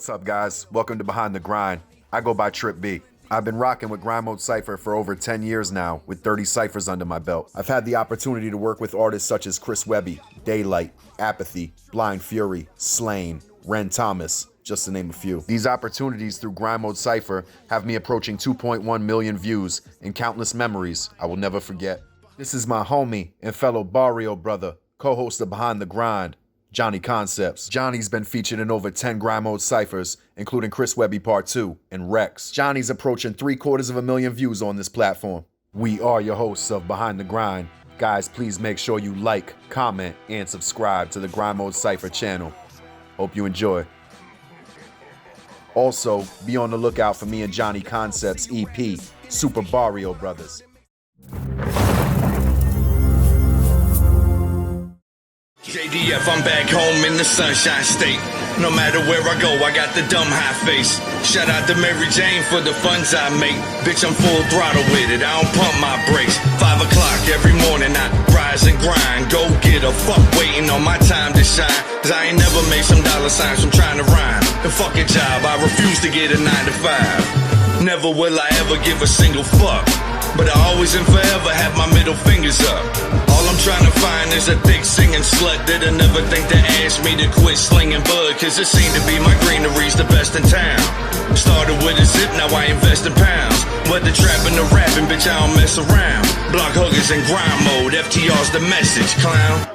What's up, guys? Welcome to Behind the Grind. I go by Trip B. I've been rocking with Grind Mode Cypher for over 10 years now, with 30 ciphers under my belt. I've had the opportunity to work with artists such as Chris Webby, Daylight, Apathy, Blind Fury, Slain, Ren Thomas, just to name a few. These opportunities through Grind Mode Cypher have me approaching 2.1 million views and countless memories I will never forget. This is my homie and fellow barrio brother, co-host of Behind the Grind, Johnny Concepts. Johnny's been featured in over 10 Grind Mode Cyphers, including Chris Webby Part 2 and Rex. Johnny's approaching 750,000 views on this platform. We are your hosts of Behind the Grind. Guys, please make sure you like, comment, and subscribe to the Grind Mode Cypher channel. Hope you enjoy. Also, be on the lookout for me and Johnny Concepts EP, Super Barrio Brothers. JDF, I'm back home in the Sunshine State. No matter where I go, I got the dumb high face. Shout out to Mary Jane for the funds I make. Bitch, I'm full throttle with it, I don't pump my brakes. 5 o'clock every morning, I rise and grind. Go get a fuck waiting on my time to shine. Cause I ain't never made some dollar signs from trying to rhyme. The fucking job, I refuse to get a 9 to 5. Never will I ever give a single fuck. But I always and forever have my middle fingers up. All I'm trying to find is a thick singing slut that'll never think to ask me to quit slinging bud. Cause it seemed to be my greenery's the best in town. Started with a zip, now I invest in pounds. Whether trapping or rapping, bitch, I don't mess around. Block huggers in grind mode, FTR's the message, clown.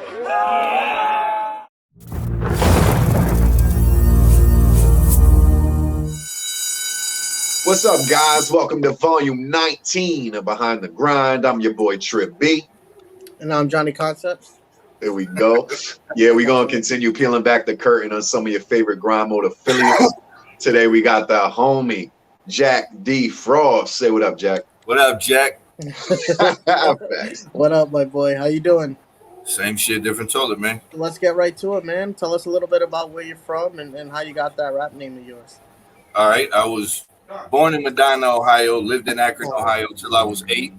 What's up, guys? Welcome to volume 19 of Behind the Grind. I'm your boy Trip B. And I'm Johnny Concepts. There we go. Yeah, we're going to continue peeling back the curtain on some of your favorite Grind Mode affiliates. Today we got the homie, Jacc D. Frost. Say what up, Jacc. What up, Jacc? What up, my boy? How you doing? Same shit, different toilet, man. Let's get right to it, man. Tell us a little bit about where you're from and how you got that rap name of yours. All right, I was born in Medina, Ohio, lived in Akron, Ohio till I was 8.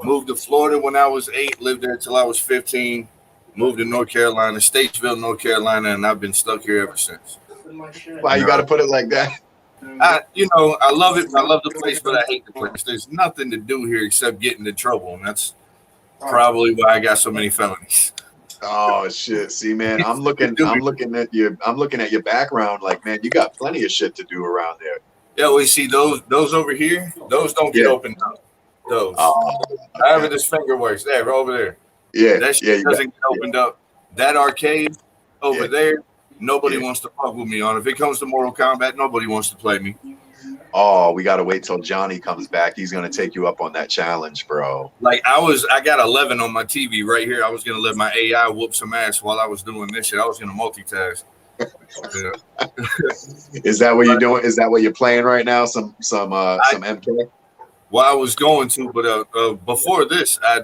Moved to Florida when I was 8, lived there till I was 15. Moved to North Carolina, Statesville, North Carolina, and I've been stuck here ever since. Why you got to put it like that? I love it. I love the place, but I hate the place. There's nothing to do here except get into trouble, and that's probably why I got so many felonies. Oh shit! See, man, I'm looking at your background. Like, man, you got plenty of shit to do around there. Yeah, we see those over here. Those don't get opened up. Those. However this finger works. There, over there. Yeah, that shit doesn't get opened up. That arcade over there, nobody wants to fuck with me on. If it comes to Mortal Kombat, nobody wants to play me. Oh, we gotta wait till Johnny comes back. He's gonna take you up on that challenge, bro. Like I got 11 on my TV right here. I was gonna let my AI whoop some ass while I was doing this shit. I was gonna multitask. Is that what you're doing? Is that what you're playing right now? Some MK? Well, I was going to, but before this, I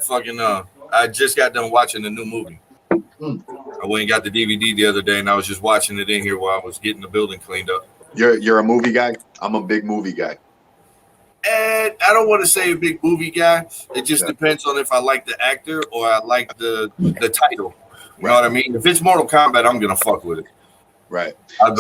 just got done watching the new movie. I went and got the DVD the other day, and I was just watching it in here while I was getting the building cleaned up. You're a movie guy? I'm a big movie guy. And I don't want to say a big movie guy. It just depends on if I like the actor or I like the title. You know what I mean? If it's Mortal Kombat, I'm gonna fuck with it. Right. I've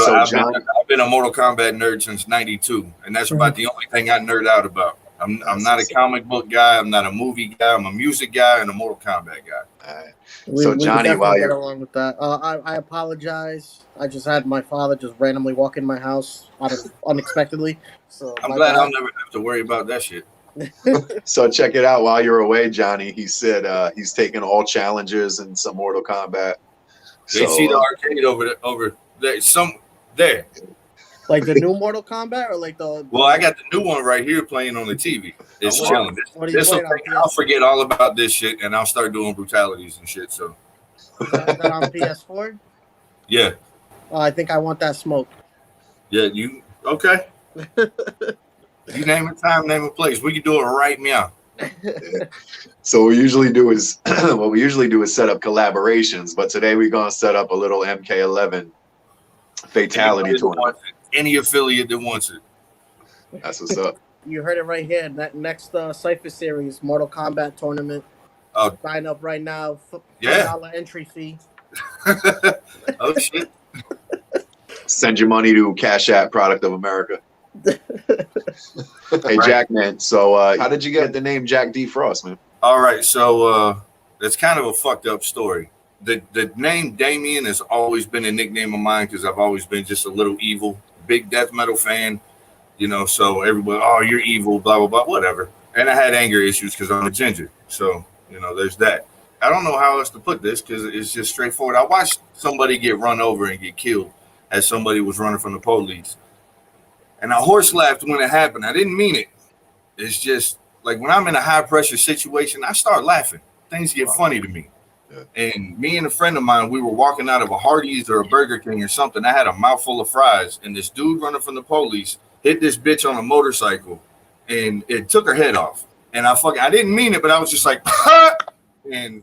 been a Mortal Kombat nerd since '92, and that's about the only thing I nerd out about. I'm not a comic book guy. I'm not a movie guy. I'm a music guy and a Mortal Kombat guy. All right. So Johnny, while you're along with that, I apologize. I just had my father just randomly walk in my house unexpectedly. So I'm glad I'll never have to worry about that shit. So check it out. While you're away, Johnny, he said he's taking all challenges in some Mortal Kombat. They see the arcade over there. There. Like the new Mortal Kombat, or like the? Well, I got the new one right here playing on the TV. It's chilling. I'll forget all about this shit, and I'll start doing brutalities and shit. So. Is that on PS4? Yeah. I think I want that smoke. Yeah, you okay? You name a time, name a place. We can do it right now. So what we usually do is set up collaborations, but today we're gonna set up a little MK11 fatality tournament. Any affiliate that wants it. That's what's up. You heard it right here. That next Cypher series, Mortal Kombat tournament. Sign up right now. $5 entry fee. Oh shit. Send your money to Cash App, Product of America. Hey, Jacc, man. So how did you get the name Jacc D. Frost, man? All right, so that's kind of a fucked up story. The name Damien has always been a nickname of mine because I've always been just a little evil, big death metal fan, you know. So everybody, oh, you're evil, blah blah blah, whatever. And I had anger issues because I'm a ginger, so you know, there's that. I don't know how else to put this because it's just straightforward. I watched somebody get run over and get killed as somebody was running from the police, and I horse laughed when it happened. I didn't mean it. It's just like when I'm in a high pressure situation, I start laughing. Things get funny to me. And me and a friend of mine, we were walking out of a Hardee's or a Burger King or something. I had a mouthful of fries, and this dude running from the police hit this bitch on a motorcycle, and it took her head off. And I didn't mean it, but I was just like, and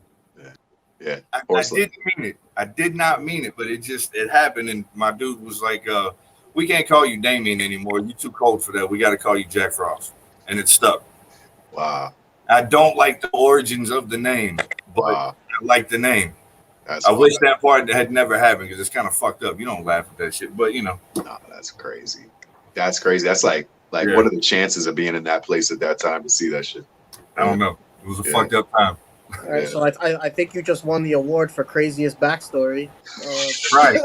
I didn't mean it. I did not mean it, but it happened. And my dude was like, we can't call you Damien anymore. You're too cold for that. We got to call you Jacc Frost. And it stuck. Wow. I don't like the origins of the name, but I like the name. I wish that part had never happened because it's kind of fucked up. You don't laugh at that shit, but you know. No, that's crazy. That's crazy. That's like what are the chances of being in that place at that time to see that shit? I don't know. It was a fucked up time. All right, so I think you just won the award for craziest backstory. Right.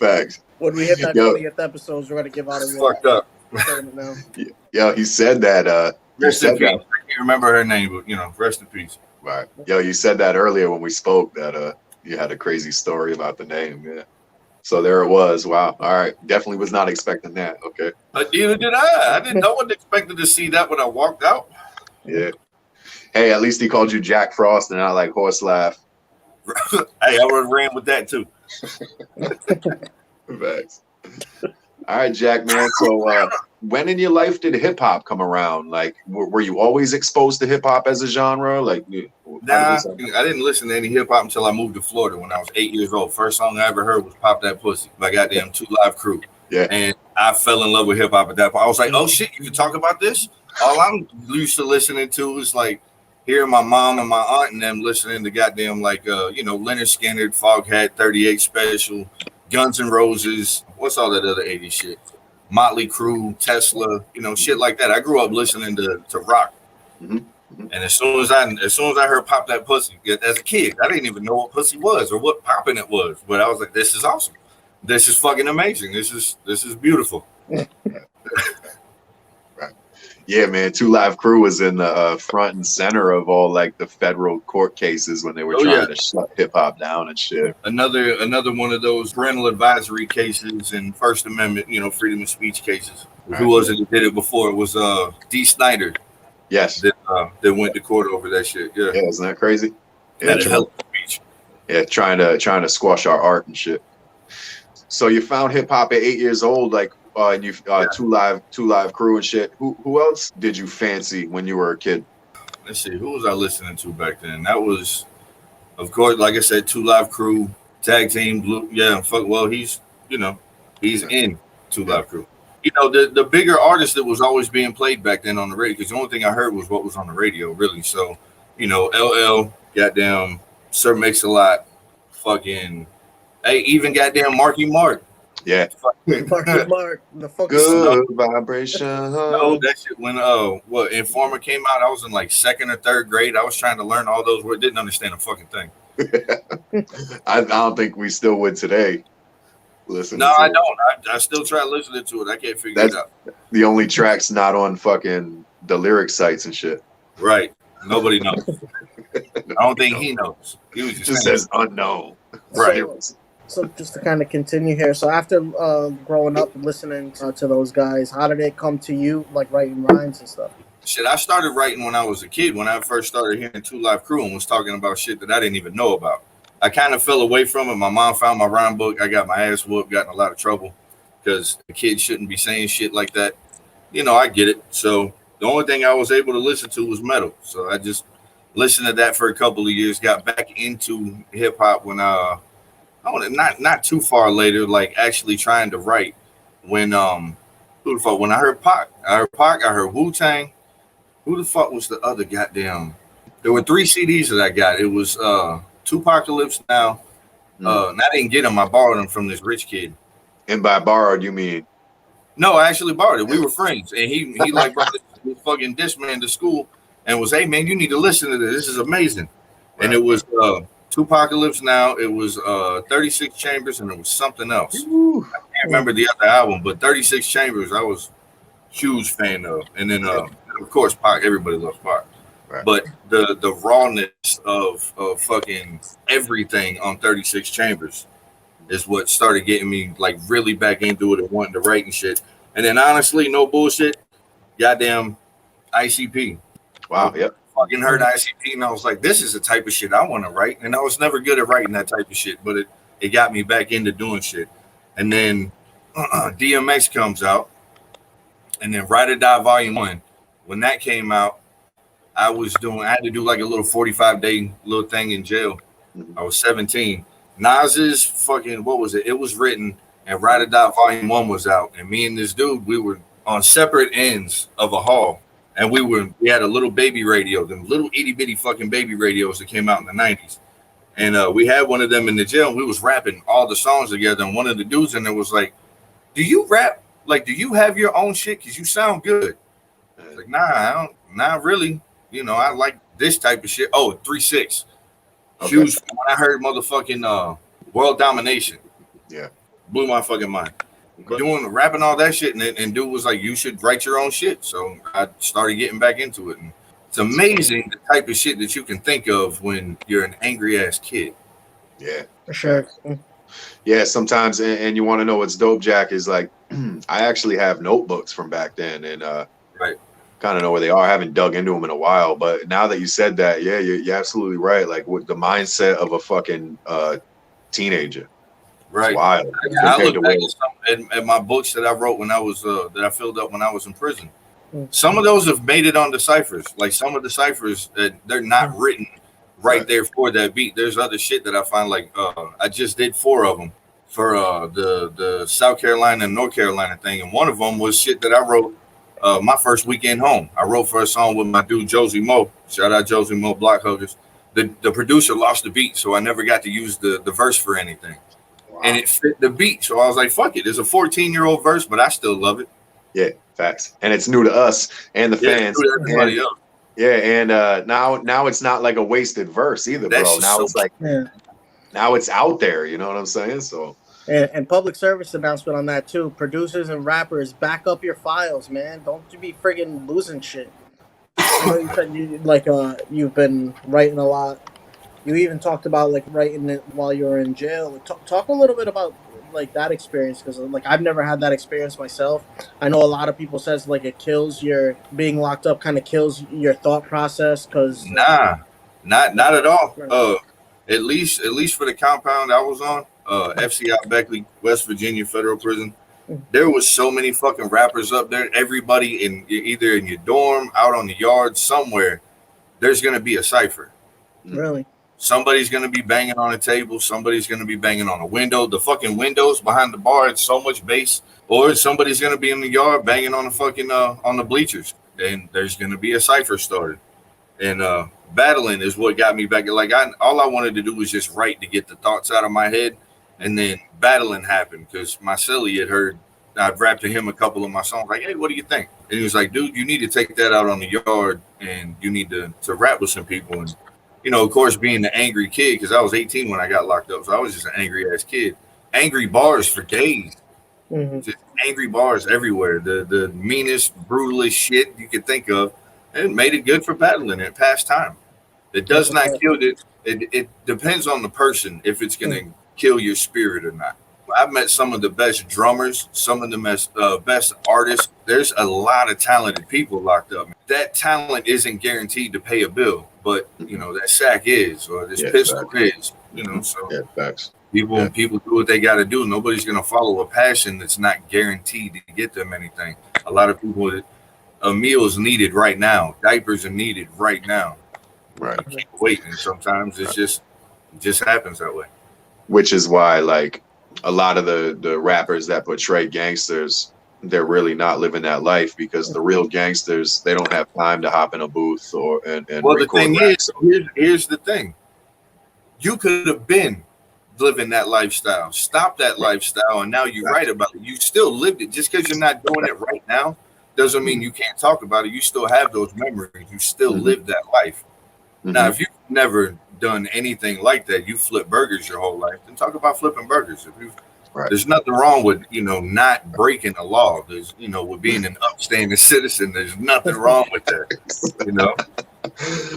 Facts. When we hit that 20th episode, we're gonna give out a award. Fucked up. Now. Yo, he said that. Rest in peace. I can't remember her name, but you know, rest in peace. Right. Yo, you said that earlier when we spoke that you had a crazy story about the name. Yeah. So there it was. Wow. All right. Definitely was not expecting that. Okay. Neither did I. I wasn't expecting to see that when I walked out. Yeah. Hey, at least he called you Jacc Frost and not like horse laugh. Hey, I would have ran with that too. Facts. All right, Jacc, man. So when in your life did hip hop come around? Like, were you always exposed to hip hop as a genre? Like, nah, I didn't listen to any hip hop until I moved to Florida when I was 8 years old. First song I ever heard was "Pop That Pussy" by goddamn 2 Live Crew. Yeah, and I fell in love with hip hop at that point. I was like, oh shit, you can talk about this? All I'm used to listening to is like hearing my mom and my aunt and them listening to goddamn like you know, Leonard Skinner, Foghat, 38 Special, Guns N' Roses. What's all that other 80s shit? Motley Crue, Tesla, you know, shit like that. I grew up listening to rock. Mm-hmm. And as soon as I heard "Pop That Pussy" as a kid, I didn't even know what pussy was or what popping it was. But I was like, this is awesome. This is fucking amazing. This is beautiful. Right. Yeah, man. 2 Live Crew was in the front and center of all like the federal court cases when they were trying to shut hip hop down and shit. Another one of those parental advisory cases and First Amendment, you know, freedom of speech cases. Right. Who was it that did it before? It was D. Snyder. Yes. That went to court over that shit. Yeah. Yeah, isn't that crazy? Yeah, that hell of a speech. Yeah, trying to squash our art and shit. So you found hip hop at 8 years old, like. And you 2 Live Crew and shit. Who else did you fancy when you were a kid? Let's see, who was I listening to back then? That was, of course, like I said, 2 Live Crew, Tag Team Blue. Yeah, he's in 2 Live Crew. You know, the bigger artist that was always being played back then on the radio, because the only thing I heard was what was on the radio, really. So, you know, LL, goddamn Sir Mix-a-Lot, fucking, hey, even goddamn Marky Mark. Yeah. Mark, the fuck good vibration. No, that shit when Informer came out, I was in like 2nd or 3rd grade. I was trying to learn all those words, didn't understand a fucking thing. I don't think we still would today. Listen. No, I don't. I still try listening to it. I can't figure it out. The only track's not on fucking the lyric sites and shit. Right. Nobody knows. I don't think he knows. He was just says unknown. Right. So just to kind of continue here, so after growing up and listening to those guys, how did it come to you, like writing rhymes and stuff? Shit, I started writing when I was a kid, when I first started hearing 2 Live Crew and was talking about shit that I didn't even know about. I kind of fell away from it. My mom found my rhyme book. I got my ass whooped, got in a lot of trouble because the kids shouldn't be saying shit like that. You know, I get it. So the only thing I was able to listen to was metal. So I just listened to that for a couple of years, got back into hip hop when not too far later, like actually trying to write when who the fuck when I heard Pac, I heard Wu-Tang. Who the fuck was the other goddamn? There were 3 CDs that I got. It was Tupacalypse Now, And I didn't get them. I borrowed them from this rich kid. And by borrowed, you mean? No, I actually borrowed it. We were friends, and he like brought this fucking Discman to school and was, hey man, you need to listen to this. This is amazing. Right. And it was Tupacalypse Now. It was 36 Chambers, and it was something else. Ooh. I can't remember the other album, but 36 Chambers, I was huge fan of. And then of course Pac. Everybody loves Pac. Right. But the rawness of fucking everything on 36 Chambers is what started getting me like really back into it and wanting to write and shit. And then honestly, no bullshit, goddamn ICP. Wow, yep. Fucking heard ICP and I was like, this is the type of shit I want to write. And I was never good at writing that type of shit, but it got me back into doing shit. And then DMX comes out, and then Ride or Die Volume 1. When that came out, I had to do like a little 45-day little thing in jail. I was 17. Nas's fucking, what was it? It was written, and Ride or Die Volume 1 was out. And me and this dude, we were on separate ends of a hall. And we had a little baby radio, them little itty bitty fucking baby radios that came out in the 90s. And we had one of them in the jail, and we was rapping all the songs together. And one of the dudes in there was like, do you rap? Like, do you have your own shit? Because you sound good. I was like, nah, I don't, not really. You know, I like this type of shit. Oh, 3-6. Okay. Huge. When I heard motherfucking World Domination. Yeah. Blew my fucking mind. Rapping all that shit. And dude was like, you should write your own shit. So I started getting back into it. And it's amazing the type of shit that you can think of when you're an angry ass kid. Yeah. For sure. Yeah, sometimes, and you want to know what's dope, Jacc, is like, I actually have notebooks from back then, and right. Kind of know where they are. I haven't dug into them in a while, but now that you said that, yeah, you're absolutely right. Like with the mindset of a fucking teenager, right? It's wild. I look back at my books that I wrote when I was that I filled up when I was in prison. Some of those have made it on the ciphers. Like some of the ciphers that they're not written right there for that beat. There's other shit that I find like I just did 4 of them for the South Carolina and North Carolina thing, and one of them was shit that I wrote my first weekend home. I wrote for a song with my dude Josie Mo. Shout out Josie Mo, Block Huggers. The producer lost the beat, so I never got to use the verse for anything. Wow. And it fit the beat, so I was like, fuck it. It's a 14-year-old verse, but I still love it. Yeah, facts. And it's new to us and the fans. It's new to everybody else. Yeah, and now it's not like a wasted verse either, bro. Now it's like, now it's out there. You know what I'm saying? So, and public service announcement on that too. Producers and rappers, back up your files, man. Don't you be friggin' losing shit. I know you said you've been writing a lot. You even talked about like writing it while you were in jail. Talk a little bit about like that experience, because like I've never had that experience myself. I know a lot of people says like it kills your being locked up, kind of kills your thought process. Because not at all. At least for the compound I was on, FCI Beckley, West Virginia Federal Prison. There was so many fucking rappers up there. Everybody in either in your dorm, out on the yard, somewhere. There's gonna be a cipher. Really. Somebody's going to be banging on a table. Somebody's going to be banging on a window. The fucking windows behind the bar, it's so much bass. Or somebody's going to be in the yard banging on the fucking, on the bleachers. And there's going to be a cipher started. And battling is what got me back. Like, all I wanted to do was just write to get the thoughts out of my head. And then battling happened because my silly had heard, I'd rapped to him a couple of my songs. Like, hey, what do you think? And he was like, dude, you need to take that out on the yard. And you need to rap with some people. And you know, of course, being the angry kid, because I was 18 when I got locked up, so I was just an angry ass kid. Angry bars for days, just angry bars everywhere. The meanest, brutalest shit you could think of, and it made it good for battling and past time. It does not kill it. It depends on the person if it's gonna kill your spirit or not. I've met some of the best drummers, some of the best artists. There's a lot of talented people locked up. That talent isn't guaranteed to pay a bill, but you know that sack is, or this pistol is. You know, so facts. People do what they got to do. Nobody's gonna follow a passion that's not guaranteed to get them anything. A lot of people, a meal is needed right now. Diapers are needed right now. Right. You can't wait, and sometimes it just happens that way. Which is why, like, a lot of the rappers that portray gangsters, they're really not living that life, because the real gangsters, they don't have time to hop in a booth and well, the thing raps. is, here's the thing. You could have been living that lifestyle. Stop that lifestyle, and now you write about it. You still lived it. Just because you're not doing it right now doesn't mean you can't talk about it. You still have those memories. You still live that life. Now, if you've never done anything like that, you flip burgers your whole life, then talk about flipping burgers. There's nothing wrong with, not breaking the law. There's, with being an upstanding citizen, there's nothing wrong with that,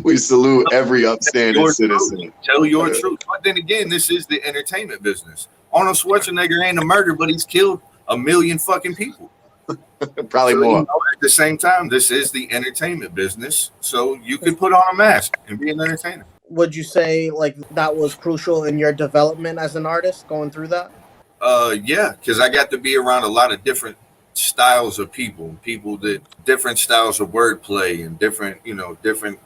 We salute every upstanding citizen. Tell your truth. But then again, this is the entertainment business. Arnold Schwarzenegger ain't a murderer, but he's killed 1 million fucking people. Probably more. At the same time, this is the entertainment business. So you can put on a mask and be an entertainer. Would you say like that was crucial in your development as an artist, going through that? Yeah, because I got to be around a lot of different styles of people that different styles of wordplay and different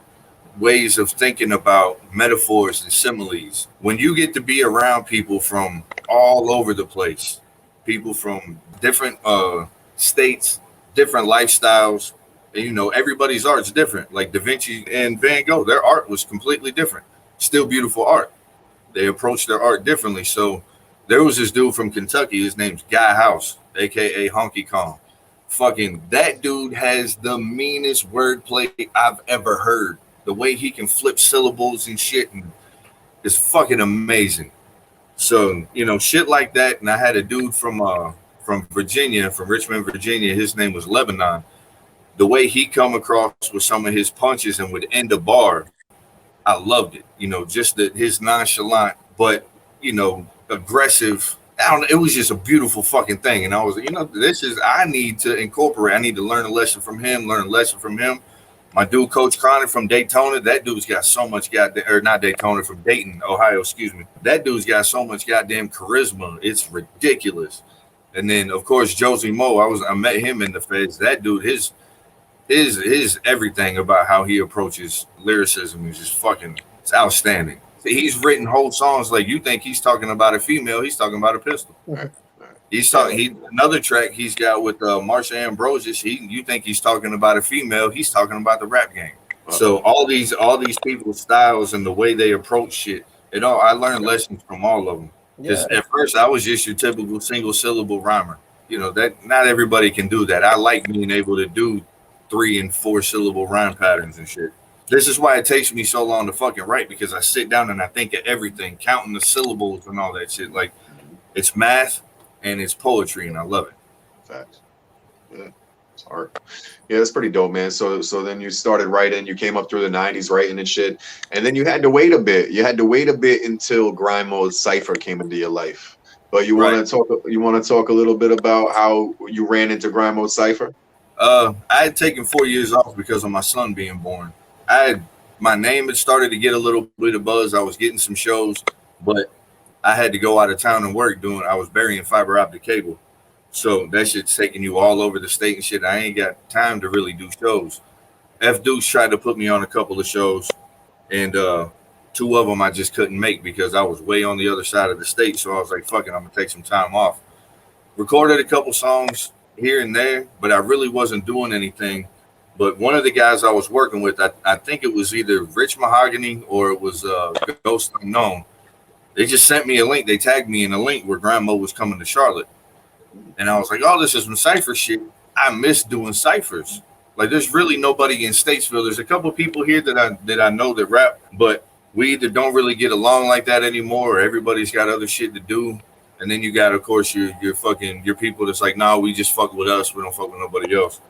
ways of thinking about metaphors and similes. When you get to be around people from all over the place, people from different states, different lifestyles, and, everybody's art's different. Like Da Vinci and Van Gogh, their art was completely different. Still beautiful art. They approached their art differently. So there was this dude from Kentucky. His name's Guy House, aka Honky Kong. Fucking that dude has the meanest wordplay I've ever heard. The way he can flip syllables and shit is fucking amazing. So, shit like that. And I had a dude from Virginia, from Richmond, Virginia. His name was Lebanon. The way he come across with some of his punches and would end a bar, I loved it. Just his nonchalant, but, aggressive. It was just a beautiful fucking thing. And I was, I need to incorporate. I need to learn a lesson from him, My dude, Coach Chronic from Daytona, that dude's got so much not Daytona, from Dayton, Ohio, excuse me. That dude's got so much goddamn charisma. It's ridiculous. And then, of course, Josie Moe, I met him in the Feds. That dude, his everything about how he approaches lyricism is just fucking, it's outstanding. He's written whole songs like you think he's talking about a female, he's talking about a pistol. He's talking. Another track he's got with Marsha Ambrosius. You think he's talking about a female? He's talking about the rap game. So all these people's styles and the way they approach shit. I learned lessons from all of them. Because at first I was just your typical single syllable rhymer. That not everybody can do that. I like being able to do 3 and 4 syllable rhyme patterns and shit. This is why it takes me so long to fucking write, because I sit down and I think of everything, counting the syllables and all that shit. Like, it's math and it's poetry, and I love it. Facts. Yeah, it's art. Yeah, that's pretty dope, man. So then you started writing. You came up through the 90s writing and shit, and then you had to wait a bit. You had to wait a bit until Grind Mode Cypher came into your life. But you want to talk. You want to talk a little bit about how you ran into Grind Mode Cypher? I had taken 4 years off because of my son being born. My name had started to get a little bit of buzz. I was getting some shows, but I had to go out of town and work I was burying fiber optic cable. So that shit's taking you all over the state and shit. I ain't got time to really do shows. F Deuce tried to put me on a couple of shows, and 2 of them I just couldn't make because I was way on the other side of the state. So I was like, fuck it, I'm going to take some time off. Recorded a couple songs here and there, but I really wasn't doing anything. But one of the guys I was working with, I think it was either Rich Mahogany or it was Ghost Unknown. They just sent me a link. They tagged me in a link where Grind Mode was coming to Charlotte. And I was like, oh, this is some Cypher shit. I miss doing ciphers. Like, there's really nobody in Statesville. There's a couple of people here that I know that rap, but we either don't really get along like that anymore, or everybody's got other shit to do. And then you got, of course, your people that's like, nah, we just fuck with us. We don't fuck with nobody else.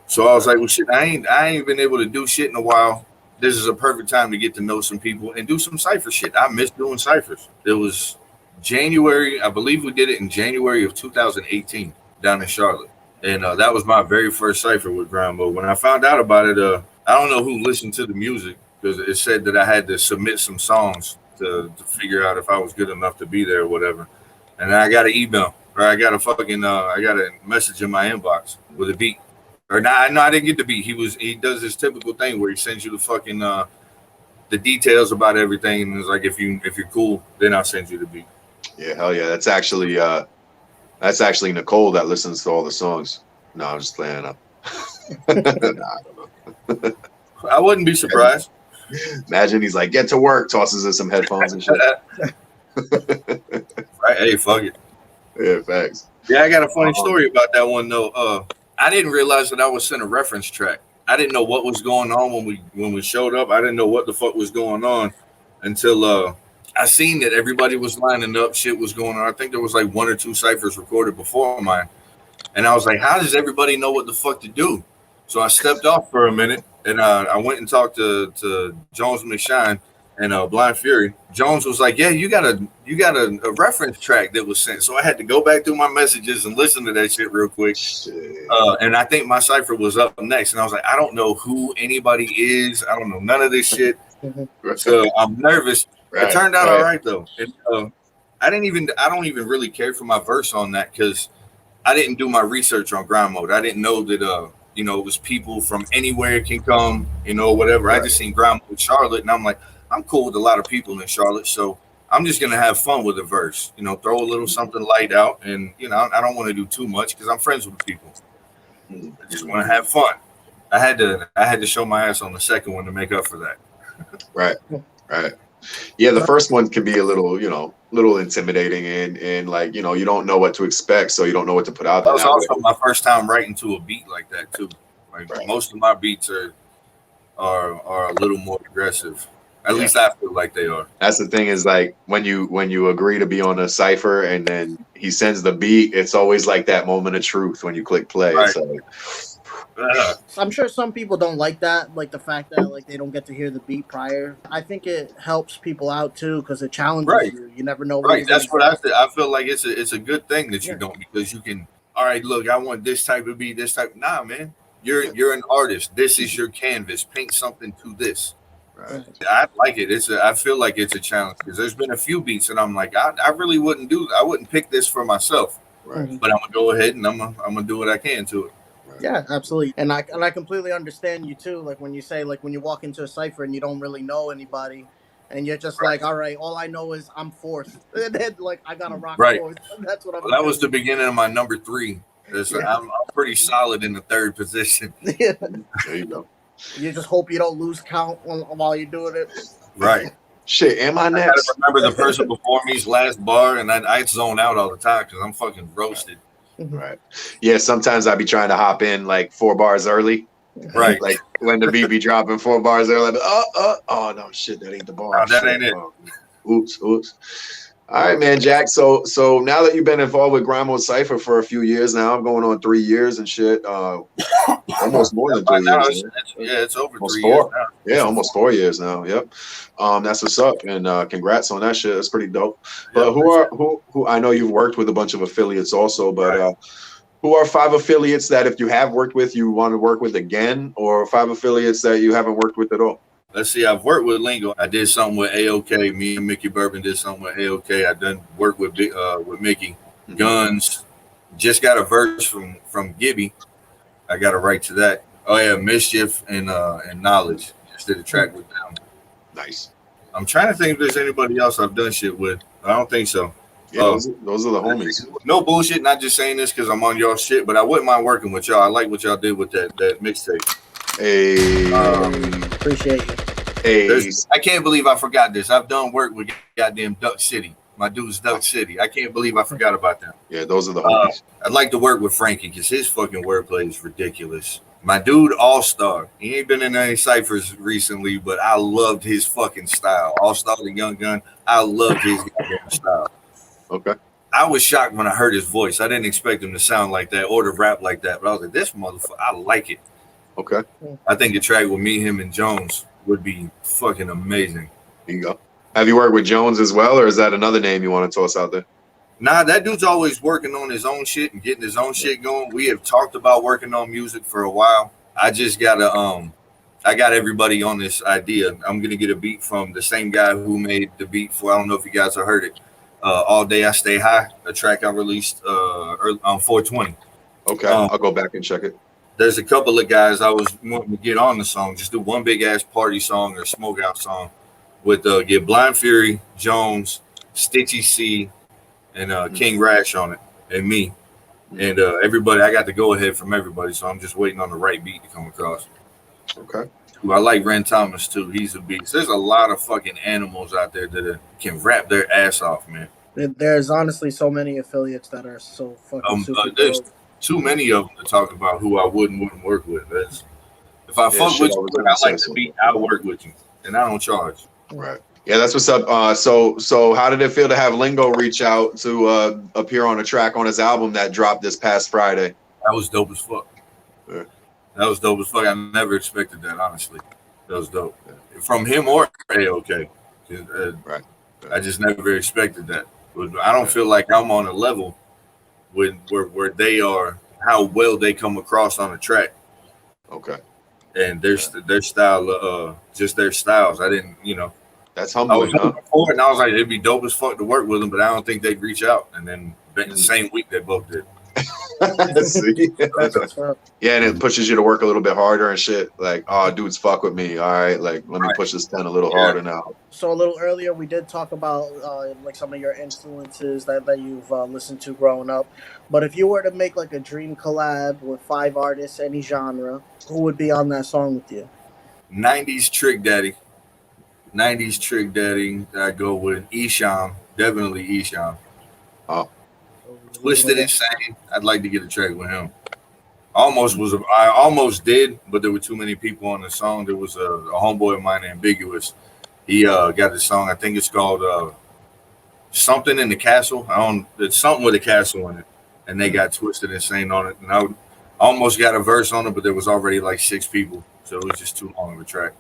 So I was like, well, shit, I ain't been able to do shit in a while. This is a perfect time to get to know some people and do some Cypher shit. I miss doing ciphers. It was January. I believe we did it in January of 2018 down in Charlotte. And that was my very first Cypher with Grind Mode. When I found out about it, I don't know who listened to the music, because it said that I had to submit some songs to figure out if I was good enough to be there or whatever. And I got an email, or I got a message in my inbox with a beat. Or no, I didn't get the beat. He does this typical thing where he sends you the fucking the details about everything, and it's like, if you're cool, then I'll send you the beat. Yeah, hell yeah. That's actually Nicole that listens to all the songs. No, I'm just playing up. Nah, I don't know. I wouldn't be surprised. Imagine he's like, get to work, tosses us some headphones and shit. Right? Hey, fuck it. Yeah, facts. Yeah, I got a funny story about that one though. I didn't realize that I was sent a reference track. I didn't know what was going on when we showed up. I didn't know what the fuck was going on until I seen that everybody was lining up. Shit was going on. I think there was like 1 or 2 ciphers recorded before mine, and I was like, "How does everybody know what the fuck to do?" So I stepped off for a minute, and I went and talked to Jones McShine and Blind Fury. Jones was like, "Yeah, you got a reference track that was sent." So I had to go back through my messages and listen to that shit real quick. And I think my cipher was up next, and I was like, "I don't know who anybody is. I don't know none of this shit." So I'm nervous. It turned out all right though. And, I don't even really care for my verse on that because I didn't do my research on grind mode. I didn't know that it was people from anywhere can come, whatever. I just seen grind mode Charlotte, and I'm like, I'm cool with a lot of people in Charlotte, so I'm just gonna have fun with the verse. Throw a little something light out, and I don't want to do too much because I'm friends with people. I just want to have fun. I had to show my ass on the second one to make up for that. Right. Yeah, the first one can be a little intimidating and like, you don't know what to expect, so you don't know what to put out there. That was also my first time writing to a beat like that too. Like most of my beats are a little more aggressive. At least I feel like they are. That's the thing is like when you agree to be on a cipher and then he sends the beat, it's always like that moment of truth when you click play. Right. It's like, I'm sure some people don't like that, like the fact that like they don't get to hear the beat prior. I think it helps people out too because it challenges you. You never know. Right, that's what I said. I feel like it's a good thing that you don't, because you can. All right, look, I want this type of beat, this type. Nah, man, you're an artist. This is your canvas. Paint something to this. Right. I like it. I feel like it's a challenge because there's been a few beats and I'm like, I really wouldn't pick this for myself. Right. But I'm gonna go ahead and I'm gonna do what I can to it. Yeah, absolutely. And I completely understand you too. Like when you say like when you walk into a cipher and you don't really know anybody and you're just like, all right, all I know is I'm fourth. And then like I gotta rock fourth. That's what I'm doing. That was the beginning of my number 3. I'm pretty solid in the 3rd position. Yeah. There you go. You just hope you don't lose count while you're doing it. Right. Shit, am I next? I gotta remember the person before me's last bar, and I zone out all the time because I'm fucking roasted. Right. Yeah, sometimes I be trying to hop in like 4 bars early. Right. Like when the beat be dropping 4 bars early. Like, oh no, shit, that ain't the bar. No, that ain't it. Oops. All right, man, Jacc. So now that you've been involved with Grind Mode Cypher for a few years now, I'm going on 3 years and shit. Almost more than 3 years. It's over almost 3 4. years now. Yeah, almost 4 years now. Yep. That's what's up, and congrats on that shit. That's pretty dope. But who I know you've worked with a bunch of affiliates also, but who are 5 affiliates that if you have worked with, you want to work with again, or 5 affiliates that you haven't worked with at all? Let's see. I've worked with Lingo. I did something with AOK. Me and Mickey Bourbon did something with AOK. I done work with Mickey. Guns. Just got a verse from Gibby. I got a right to that. Oh yeah, Mischief and Knowledge. Just did a track with them. Nice. I'm trying to think if there's anybody else I've done shit with. I don't think so. Yeah, those are the homies. No bullshit. Not just saying this because I'm on y'all shit, but I wouldn't mind working with y'all. I like what y'all did with that mixtape. Hey, appreciate you. Hey, I can't believe I forgot this. I've done work with goddamn Duck City. My dude's Duck City. I can't believe I forgot about them. Yeah, those are the homies. I'd like to work with Frankie because his fucking wordplay is ridiculous. My dude, All Star. He ain't been in any ciphers recently, but I loved his fucking style. All Star, the Young Gun. I loved his goddamn style. Okay. I was shocked when I heard his voice. I didn't expect him to sound like that or to rap like that, but I was like, this motherfucker, I like it. Okay. I think a track with me, him, and Jones would be fucking amazing. There you go. Have you worked with Jones as well, or is that another name you want to toss out there? Nah, that dude's always working on his own shit and getting his own shit going. We have talked about working on music for a while. I just gotta I got everybody on this idea. I'm gonna get a beat from the same guy who made the beat for, I don't know if you guys have heard it, All Day I Stay High, a track I released on 420. Okay, I'll go back and check it. There's a couple of guys I was wanting to get on the song, just do one big ass party song or smoke out song with get Blind Fury, Jones, Stitchy C, and King Rash on it, and me. And everybody, I got the go ahead from everybody, so I'm just waiting on the right beat to come across. Okay. I like Ren Thomas too. He's a beast. There's a lot of fucking animals out there that can rap their ass off, man. There's honestly so many affiliates that are so fucking super There's dope. too many of them to talk about who I wouldn't work with. If I fuck with you, I like to be. I'll work with you, and I don't charge. Right. Yeah, that's what's up. So how did it feel to have Lingo reach out to appear on a track on his album that dropped this past Friday? That was dope as fuck. Yeah. That was dope as fuck. I never expected that, honestly. That was dope. From him or A-OK. Right. I just never expected that. I don't feel like I'm on a level where they are, how well they come across on a track. Okay. And their style, just their styles. I didn't, That's I humbling, was huh? for it, and I was like, it'd be dope as fuck to work with them, but I don't think they'd reach out. And then the same week, they both did. See? That's what's up. Yeah, and it pushes you to work a little bit harder and shit. Like, oh, dudes fuck with me. All right, like, let me push this pen a little harder now. So a little earlier, we did talk about like some of your influences that you've listened to growing up. But if you were to make like a dream collab with 5 artists, any genre, who would be on that song with you? 90s Trick Daddy. I go with Esham. Definitely Esham. Oh. Twisted Insane. I'd like to get a track with him. I almost did, but there were too many people on the song. There was a homeboy of mine, Ambiguous. He got this song. I think it's called Something in the Castle. It's something with a castle in it, and they got Twisted Insane on it. And I almost got a verse on it, but there was already like 6 people, so it was just too long of a track.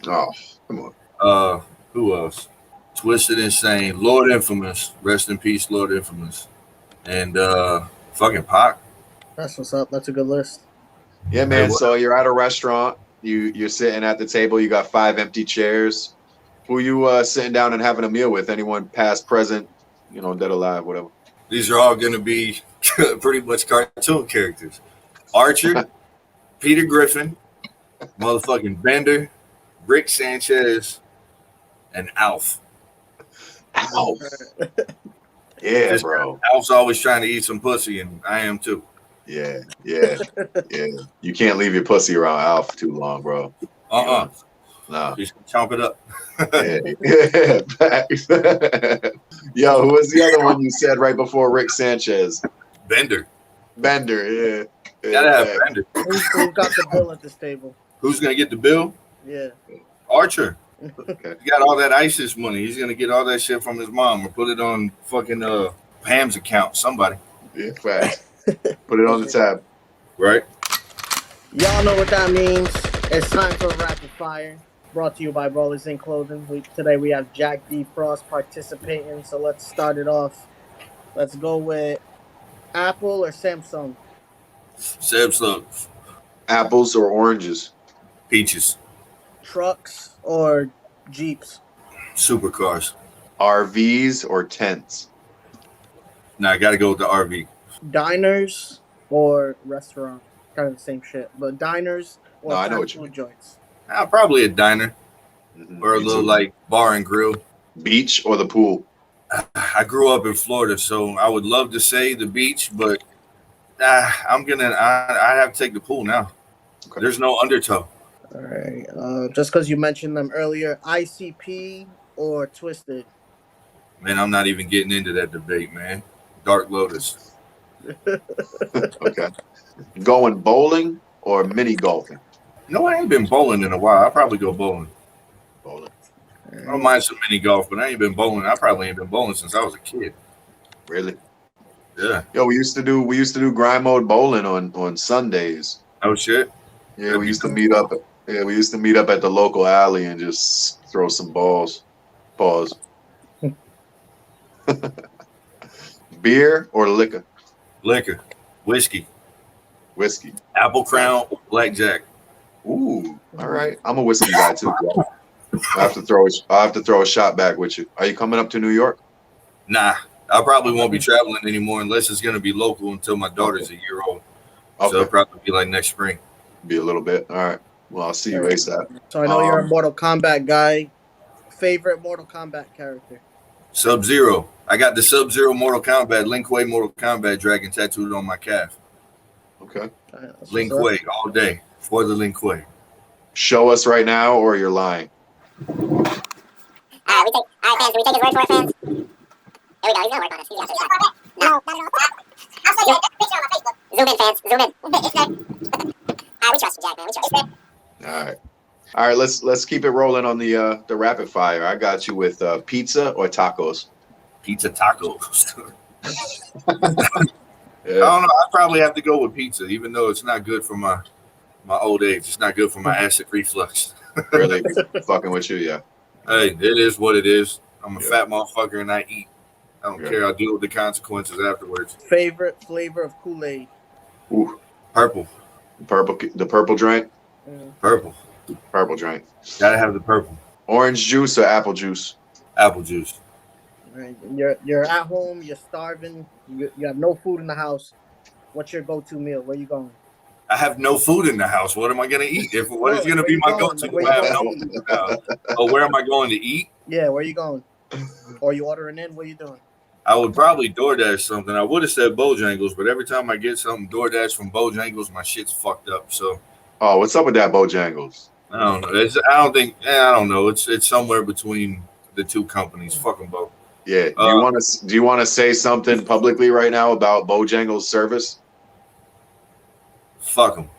Oh, come on. Who else? Twisted Insane, Lord Infamous. Rest in peace, Lord Infamous. And fucking Pac. That's what's up. That's a good list. Yeah, man. So you're at a restaurant. You're sitting at the table. You got 5 empty chairs. Who you sitting down and having a meal with? Anyone past, present, dead, alive, whatever. These are all going to be pretty much cartoon characters. Archer, Peter Griffin, motherfucking Bender, Rick Sanchez, and Alf. Alf. Yeah, bro. Alf's always trying to eat some pussy, and I am too. Yeah. You can't leave your pussy around Alf too long, bro. No. Just chomp it up. Yeah. Yo, who was the other one you said right before Rick Sanchez? Bender, yeah. gotta have Bender. Who got the bill at this table? Who's gonna get the bill? Yeah. Archer. Okay. He got all that ISIS money. He's gonna get all that shit from his mom or put it on fucking Pam's account. Somebody. Yeah, fact. Put it on the tab. Right. Y'all know what that means. It's time for Rapid Fire. Brought to you by Rollers in Clothing. Today we have Jacc D. Frost participating. So let's start it off. Let's go with Apple or Samsung. Samsung. Apples or oranges? Peaches. Trucks or Jeeps. Supercars. RVs or tents? Nah, I gotta go with the RV. Diners or restaurant. Kind of the same shit. But diners or I know fast what you food mean. joints. Probably a diner or a Me little too. like bar and grill. Beach or the pool? I grew up in Florida, so I would love to say the beach, but I have to take the pool now. Okay. There's no undertow. All right. Just because you mentioned them earlier, ICP or Twisted? Man, I'm not even getting into that debate, man. Dark Lotus. Okay. Going bowling or mini golfing? No, I ain't been bowling in a while. I'll probably go bowling. Bowling. I don't mind some mini golf, but I ain't been bowling. I probably ain't been bowling since I was a kid. Really? Yeah. Yo, we used to do grind mode bowling on Sundays. Oh shit. Yeah, we used to meet up. Yeah, we used to meet up at the local alley and just throw some balls. Pause. Beer or liquor? Liquor, whiskey, Whiskey. Apple Crown, blackjack. Ooh, all right. I'm a whiskey guy too, bro. I have to throw a shot back with you. Are you coming up to New York? Nah, I probably won't be traveling anymore unless it's gonna be local until my daughter's a year old. So Okay. it'll probably be like next spring. Be a little bit. All right. Well, I'll see you ASAP. So I know you're a Mortal Kombat guy. Favorite Mortal Kombat character? Sub-Zero. I got the Sub-Zero Mortal Kombat, Lin Kuei Mortal Kombat dragon tattooed on my calf. Okay. Lin Kuei all day for the Lin Kuei. Show us right now, or you're lying. All right, fans, do we take his word for it, fans? Here we go. He's gonna work on us. He's got this. No, not at all. I'll show you a picture on my Facebook. Zoom in, fans. Zoom in. It's there. All right, we trust you, Jacc, man. We trust you. All right. Let's keep it rolling on the rapid fire. I got you with pizza or tacos. Pizza tacos. Yeah. I don't know. I probably have to go with pizza, even though it's not good for my old age. It's not good for my acid reflux. Really fucking with you, yeah. Hey, it is what it is. I'm a Yeah. fat motherfucker and I eat. I don't Yeah. care. I'll deal with the consequences afterwards. Favorite flavor of Kool-Aid? Ooh, Purple. the purple drink. Purple. Purple drink. Gotta have the purple. Orange juice or apple juice? Apple juice. Right. You're at home. You're starving. You have no food in the house. What's your go-to meal? Where you going? I have no food in the house. What am I gonna eat? What is gonna be my go-to? Where you I have going no to food eat? in the house. Oh, where am I going to eat? Yeah, where you going? Or you ordering in? What you doing? I would probably DoorDash something. I would have said Bojangles, but every time I get something DoorDash from Bojangles, my shit's fucked up. So Oh, what's up with that Bojangles? I don't know. I don't know. It's somewhere between the two companies. Fuck them both. Yeah. Do you want to say something publicly right now about Bojangles service? Fuck them.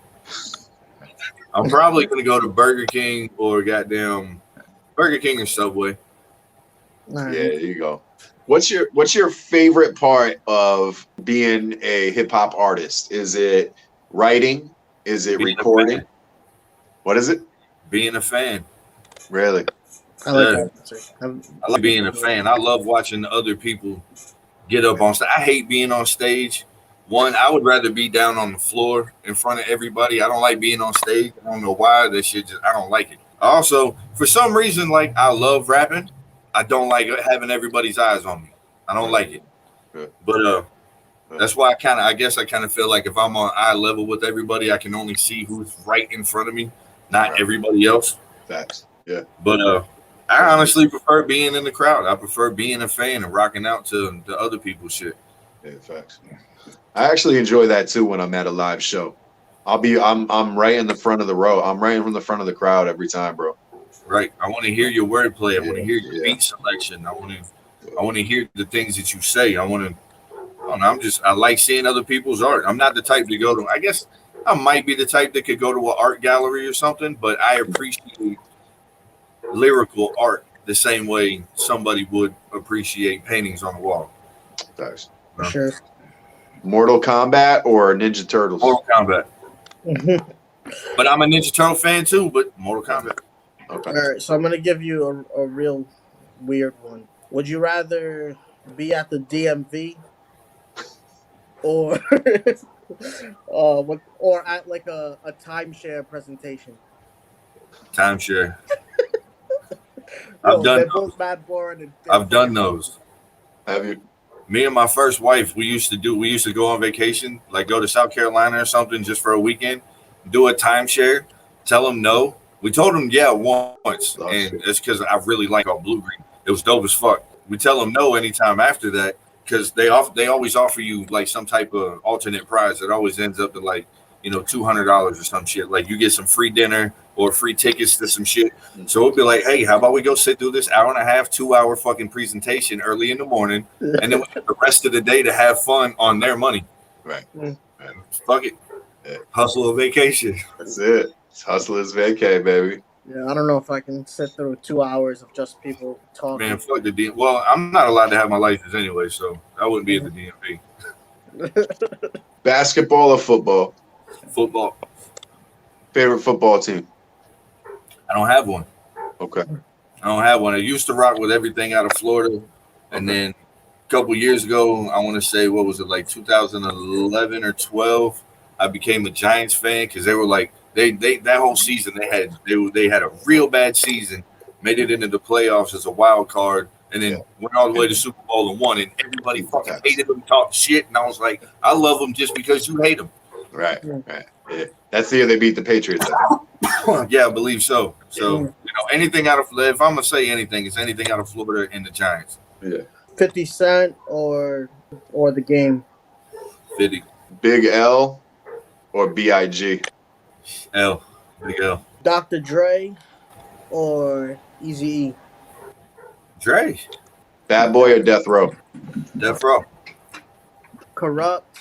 I'm probably gonna go to Burger King or goddamn Burger King or Subway. All right. Yeah, there you go. What's your favorite part of being a hip hop artist? Is it writing? Is it Being a recording? fan. What is it? Being a fan. Really? I like Yeah. that answer. I like being a fan. I love watching other people get up on stage. I hate being on stage. One, I would rather be down on the floor in front of everybody. I don't like being on stage. I don't know why. That shit I don't like it. Also, for some reason, like I love rapping. I don't like having everybody's eyes on me. I don't like it. Good. But that's why I guess I kind of feel like if I'm on eye level with everybody, I can only see who's right in front of me, not Right. everybody else. Facts. Yeah. But I honestly prefer being in the crowd. I prefer being a fan and rocking out to the other people's shit. Yeah, facts. I actually enjoy that too when I'm at a live show. I'm right in the front of the row. I'm right in the front of the crowd every time, bro. Right. I want to hear your wordplay. I want to Yeah, hear your yeah. beat selection. I want to hear the things that you say. I don't know, I like seeing other people's art. I'm not the type to go to, I guess I might be the type that could go to an art gallery or something, but I appreciate lyrical art the same way somebody would appreciate paintings on the wall. Facts. For sure. Mortal Kombat or Ninja Turtles? Mortal Kombat. But I'm a Ninja Turtle fan too, but Mortal Kombat. Okay. All right, so I'm gonna give you a real weird one. Would you rather be at the DMV or or at like a timeshare presentation? Timeshare. Yo, I've they're done both bad boring. And I've done those. Have you? Me and my first wife, we used to go on vacation, like go to South Carolina or something just for a weekend, do a timeshare, tell them no. We told them yeah once, Oh, and shit. it's because I really like all blue green. It was dope as fuck. We tell them no anytime after that because they always offer you like some type of alternate prize that always ends up to like $200 or some shit. Like you get some free dinner or free tickets to some shit. So it'd be like, hey, how about we go sit through this hour and a half, 2 hour fucking presentation early in the morning, and then we have the rest of the day to have fun on their money. Right. Fuck it. Yeah. Hustle a vacation. That's it. It's hustlers vacay, baby. Yeah, I don't know if I can sit through 2 hours of just people talking. Man, fuck the DMV. Well, I'm not allowed to have my license anyway, so I wouldn't be at the DMV. Basketball or football? Football. Favorite football team? I don't have one. Okay. I don't have one. I used to rock with everything out of Florida, and then a couple years ago, I want to say, what was it, like 2011 or 12? I became a Giants fan because they were like they that whole season they had a real bad season, made it into the playoffs as a wild card, and then went all the way to Super Bowl and won. And everybody fucking hated them, talked shit, and I was like, I love them just because you hate them. Right. Yeah. That's the year they beat the Patriots. Yeah, I believe so. So anything out of if I'm gonna say anything, it's anything out of Florida and the Giants. Yeah. 50 Cent or the game? 50. Big L or BIG? L. Big L. Dr. Dre or Eazy-E? Dre, Bad Boy or Death Row? Death Row. Corrupt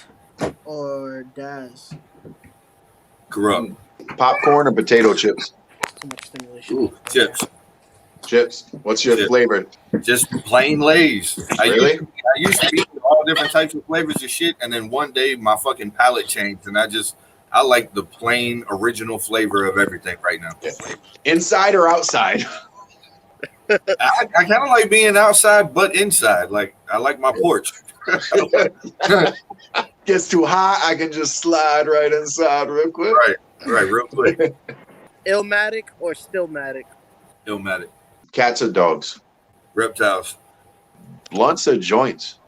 or Daz? Corrupt. Popcorn or potato chips? Too much stimulation. Ooh, chips. Chips. What's your Chips. flavor? Just plain Lay's. Really? I used to eat all different types of flavors of shit, and then one day my fucking palate changed, and I like the plain original flavor of everything right now. Inside or outside? I kind of like being outside, but inside. Like I like my porch. Gets too hot, I can just slide right inside real quick. Right, real quick. Illmatic or Stillmatic? Illmatic. Cats or dogs? Reptiles. Blunts or joints?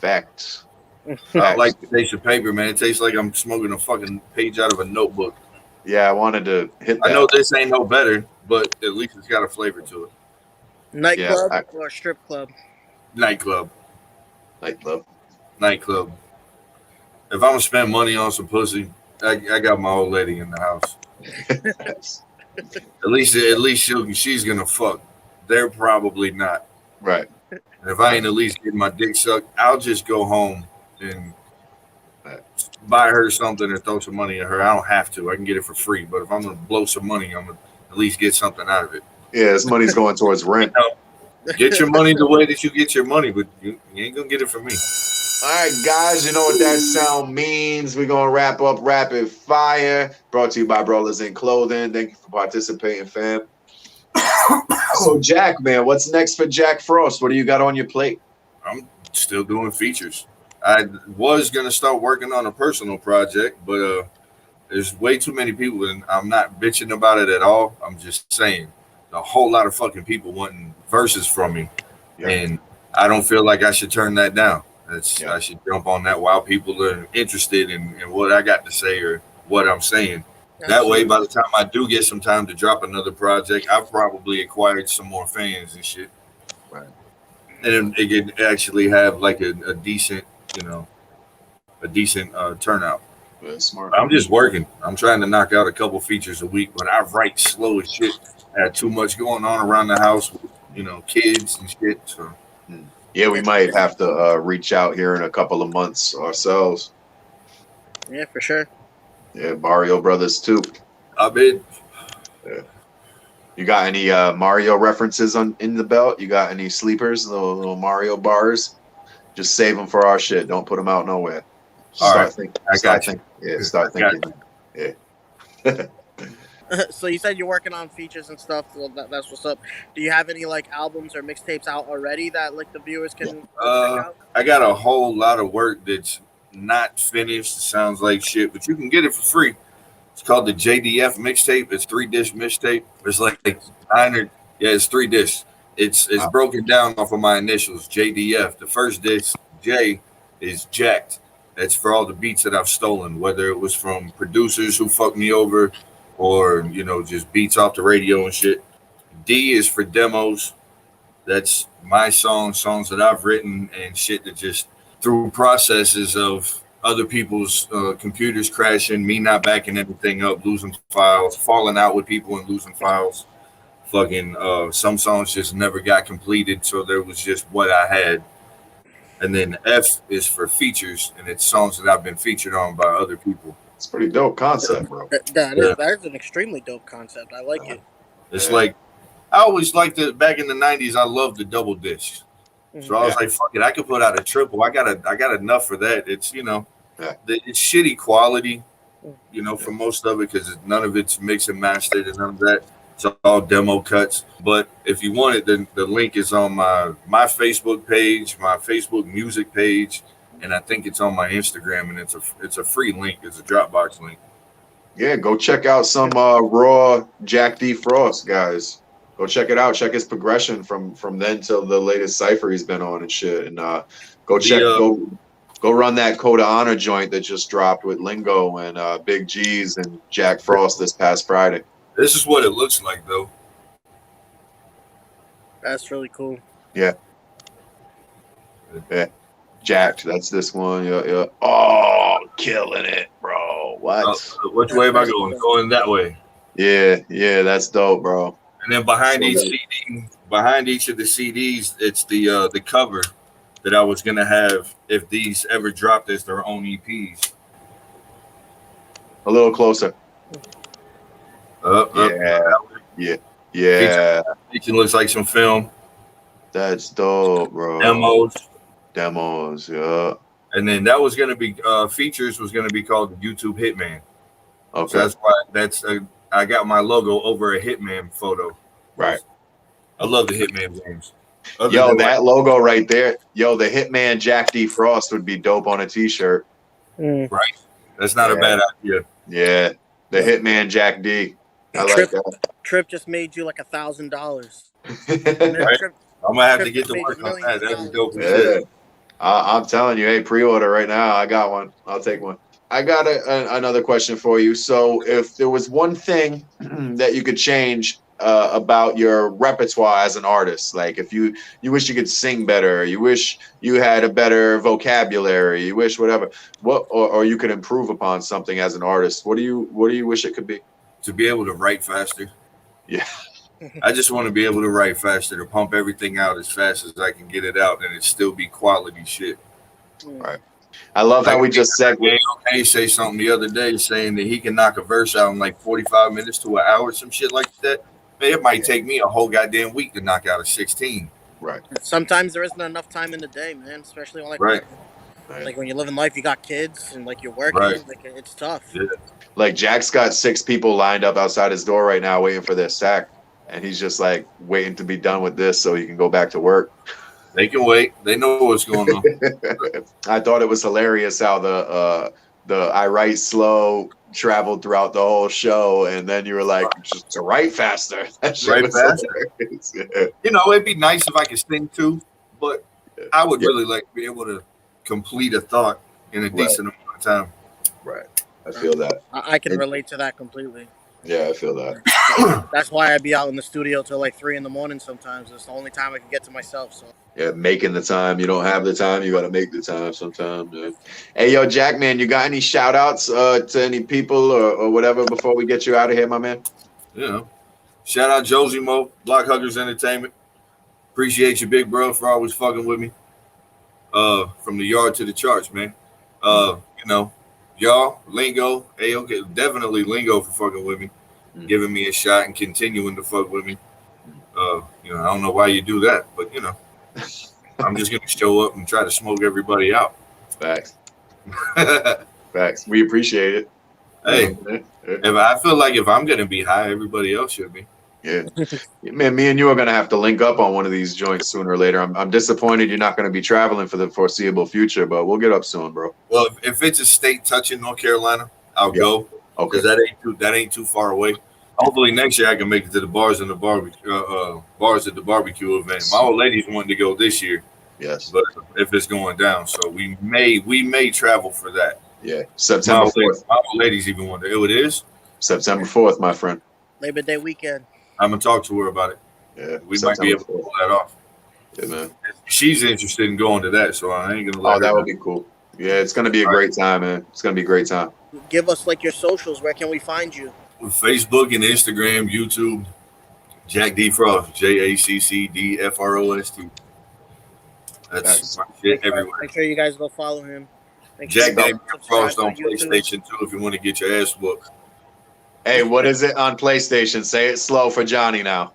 Facts. I like the taste of paper, man. It tastes like I'm smoking a fucking page out of a notebook. Yeah, I wanted to hit that. I know this ain't no better, but at least it's got a flavor to it. Nightclub or strip club? Nightclub. Nightclub. If I'm gonna spend money on some pussy, I got my old lady in the house. At least she's gonna fuck. They're probably not. Right. And if I ain't at least getting my dick sucked, I'll just go home and buy her something and throw some money at her. I don't have to. I can get it for free. But if I'm gonna blow some money, I'm gonna at least get something out of it. Yeah, this money's going towards rent. Get your money the way that you get your money, but you ain't gonna get it from me. All right, guys, you know what that sound means. We're going to wrap up Rapid Fire, brought to you by Brawlers in Clothing. Thank you for participating, fam. So, Jacc, man, what's next for Jacc Frost? What do you got on your plate? I'm still doing features. I was going to start working on a personal project, but there's way too many people, and I'm not bitching about it at all. I'm just saying a whole lot of fucking people wanting verses from me, and I don't feel like I should turn that down. I should jump on that while people are interested in what I got to say or what I'm saying. That way, by the time I do get some time to drop another project, I've probably acquired some more fans and shit. Right. And it can actually have like a decent, turnout. That's smart. I'm just working. I'm trying to knock out a couple features a week, but I write slow as shit. I had too much going on around the house with, kids and shit. So. Yeah, we might have to reach out here in a couple of months ourselves. Yeah, for sure. Yeah, Mario Brothers too. I bet. Yeah. You got any Mario references in the belt? You got any sleepers, little Mario bars? Just save them for our shit. Don't put them out nowhere. Start thinking. Start thinking. Yeah. So you said you're working on features and stuff. So that's what's up. Do you have any like albums or mixtapes out already that like the viewers can check out? I got a whole lot of work that's not finished. It sounds like shit, but you can get it for free. It's called the JDF mixtape. It's 3-disc mixtape. It's like 900. Yeah, it's 3 discs. It's broken down off of my initials, JDF. The first disc, J, is Jacc. That's for all the beats that I've stolen, whether it was from producers who fucked me over or, just beats off the radio and shit. D is for demos. That's my songs that I've written and shit that just through processes of other people's computers crashing, me not backing anything up, losing files, falling out with people and losing files. Fucking some songs just never got completed, so there was just what I had. And then F is for features, and it's songs that I've been featured on by other people. It's a pretty dope concept, bro. That is an extremely dope concept. I like it. It's like I always liked it back in the 90s. I loved the double discs. So I was like, fuck it, I could put out a triple. I got enough for that. It's it's shitty quality, for most of it because none of it's mixed and mastered and none of that. It's all demo cuts. But if you want it, then the link is on my Facebook page, my Facebook music page, and I think it's on my Instagram. And it's a free link. It's a Dropbox link. Yeah, go check out some raw Jacc D Frost, guys. Go check it out. Check his progression from then till the latest Cypher he's been on and shit. And go run that Code of Honor joint that just dropped with Lingo and Big G's and Jacc Frost this past Friday. This is what it looks like, though. That's really cool. Yeah. Jacc, that's this one. Yeah. Oh, killing it, bro. What? Which way am I going? Going that way. Yeah, that's dope, bro. And then behind So each dope. CD, behind each of the CDs, it's the cover that I was gonna have if these ever dropped as their own EPs. A little closer. Up, Yeah, yeah, feature, yeah. feature looks like some film That's dope, bro. demos, Demos, yeah. and then that was gonna be features was gonna be called YouTube Hitman. So Okay, that's why I got my logo over a Hitman photo. right. I love the Hitman games. Other Yo, than that logo right there. Yo, the Hitman Jacc D Frost would be dope on a t-shirt. Mm. right, that's not a Yeah. bad idea. Yeah, the Hitman Jacc D. I like Trip just made you like $1,000. that. Trip, I'm gonna have Trip to get just to made work you on millions that. of That'd be dope as dollars. Yeah. shit. I'm telling you, hey, pre-order right now. I got one. I'll take one. I got another question for you. So, if there was one thing that you could change about your repertoire as an artist, like if you wish you could sing better, you wish you had a better vocabulary, you wish whatever, or you could improve upon something as an artist, what do you wish it could be? To be able to write faster. Yeah. I just want to be able to write faster, to pump everything out as fast as I can get it out, and it still be quality shit. Right. I love how we just said. Okay, say something the other day saying that he can knock a verse out in like 45 minutes to an hour, some shit like that. Man, it might take me a whole goddamn week to knock out a 16. Right. Sometimes there isn't enough time in the day, man. Especially when Right. like when you live in life, you got kids and like you're working. Right. Like it's tough. Yeah. Like Jack's got 6 people lined up outside his door right now waiting for their sack, and he's just like waiting to be done with this so he can go back to work. They can wait. They know what's going on. I thought it was hilarious how the I write slow traveled throughout the whole show, and then you were like, just to write faster. That shit Write was faster. hilarious. Yeah. You know, it'd be nice if I could sing too, but I would really like to be able to complete a thought in a decent amount of time. Right. I feel that. I can relate to that completely. Yeah, I feel that. That's why I be out in the studio till like 3 a.m. sometimes. It's the only time I can get to myself. So Yeah, making the time. You don't have the time, you got to make the time sometimes. Yeah. Hey, yo, Jack, man, you got any shout outs to any people or whatever before we get you out of here, my man? You know, shout out Josie Mo, Block Huggers Entertainment. Appreciate you, big bro, for always fucking with me. From the yard to the charts, man. You know, y'all, Lingo, hey, okay, definitely Lingo for fucking with me, giving me a shot and continuing to fuck with me. You know, I don't know why you do that, but you know, I'm just gonna show up and try to smoke everybody out. Facts. Facts. We appreciate it. Hey, if I feel like if I'm gonna be high, everybody else should be. Yeah, man. Me and you are gonna have to link up on one of these joints sooner or later. I'm disappointed you're not gonna be traveling for the foreseeable future, but we'll get up soon, bro. Well, if it's a state touching North Carolina, I'll go. Okay. Because that ain't too far away. Hopefully next year I can make it to the bars and the bars at the barbecue event. My old lady's wanting to go this year. Yes. But if it's going down, so we may travel for that. Yeah. September 4th. My old lady's even wanting to. Oh, it is? September 4th, my friend. Labor Day weekend. I'm gonna talk to her about it. Yeah. We might be able to pull that off. Yeah, man. She's interested in going to that, so I ain't gonna let her. That would be cool. Yeah, it's gonna be a great time, man. It's gonna be a great time. Give us like your socials. Where can we find you? Facebook and Instagram, YouTube, Jacc D Frost, JACCDFROST. That's my shit everywhere. Make sure you guys go follow him. Jacc D Frost on YouTube. PlayStation 2 if you want to get your ass whooped. Hey, what is it on PlayStation? Say it slow for Johnny now.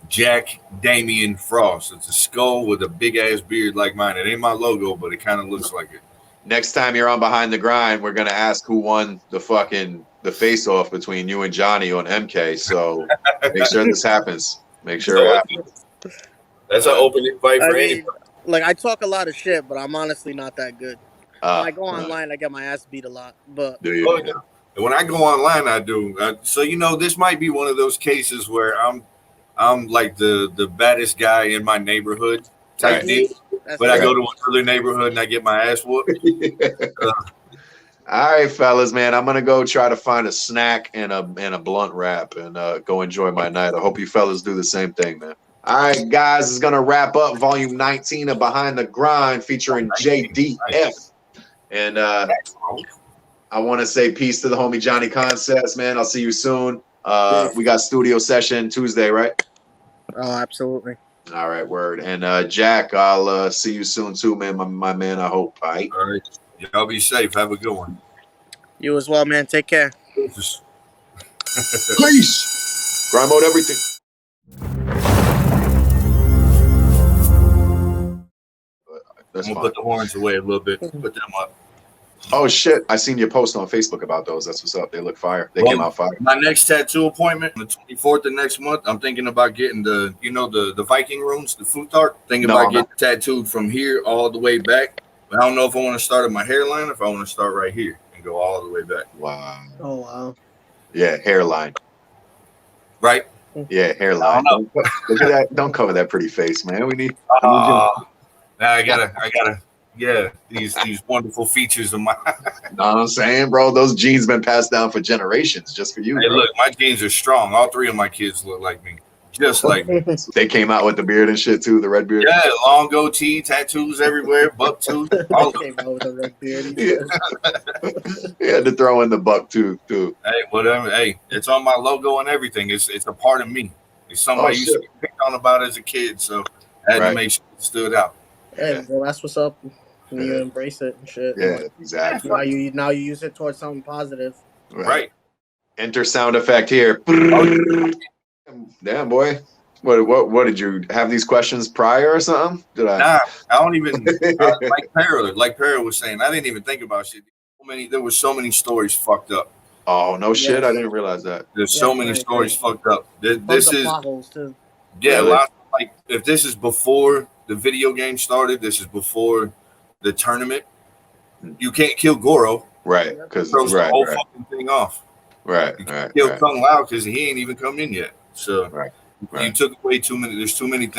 Jacc Damian Frost. It's a skull with a big ass beard like mine. It ain't my logo, but it kind of looks like it. Next time you're on Behind the Grind, we're gonna ask who won the face off between you and Johnny on MK. So make sure this happens. Make sure it happens. That's an open invite for anybody. Like I talk a lot of shit, but I'm honestly not that good. When I go online, I get my ass beat a lot. But do you? Yeah. When I go online, I do. So you know, this might be one of those cases where I'm like the baddest guy in my neighborhood type deal. But I go to another neighborhood and I get my ass whooped. All right, fellas, man. I'm gonna go try to find a snack and a blunt wrap and go enjoy my night. I hope you fellas do the same thing, man. All right, guys, this is gonna wrap up volume 19 of Behind the Grind featuring JDF. And I want to say peace to the homie Johnny Concepts, man. I'll see you soon. We got studio session Tuesday, right? Oh, absolutely. All right, word. And Jacc, I'll see you soon too, man. My man, I hope. All right. All right. Y'all be safe. Have a good one. You as well, man. Take care. Peace. Grind mode everything. That's I'm fine. gonna put the horns away a little bit. Put them up. Oh shit! I seen your post on Facebook about those. That's what's up. They look fire. They came out fire. My next tattoo appointment on the 24th of next month. I'm thinking about getting the Viking runes, the Futhark. Thinking about getting tattooed from here all the way back. But I don't know if I want to start at my hairline or if I want to start right here and go all the way back. Wow. Oh wow. Yeah, hairline. Right? Yeah, hairline. Look at that. Don't cover that pretty face, man. We need. Now I gotta. Yeah, these wonderful features of my. Know what I'm saying, bro? Those genes been passed down for generations just for you. Hey, bro. look, my genes are strong. All three of my kids look like me, just like me. They came out with the beard and shit too, the red beard. Yeah, long goatee, tattoos everywhere, buck tooth. All of Came out with a red beard. He had to throw in the buck tooth too. Hey, whatever. Hey, it's on my logo and everything. It's a part of me. It's something I used to get picked on about as a kid, so I had to make sure it stood out. Hey, well, that's what's up. You embrace it and shit. Yeah, exactly. Now you use it towards something positive. Right. Enter sound effect here. Damn, boy. What did you have these questions prior or something? Did I? Nah, I don't even like Para was saying. I didn't even think about shit. There were so many stories fucked up. Oh no shit! I didn't realize that. There's so many stories fucked up. This is potholes too. Yeah, like if this is before the video game started, this is before the tournament. You can't kill Goro. Right, because throws the whole fucking thing off. Right, you can't kill Kung Lao because he ain't even come in yet. So you took away too many. There's too many things.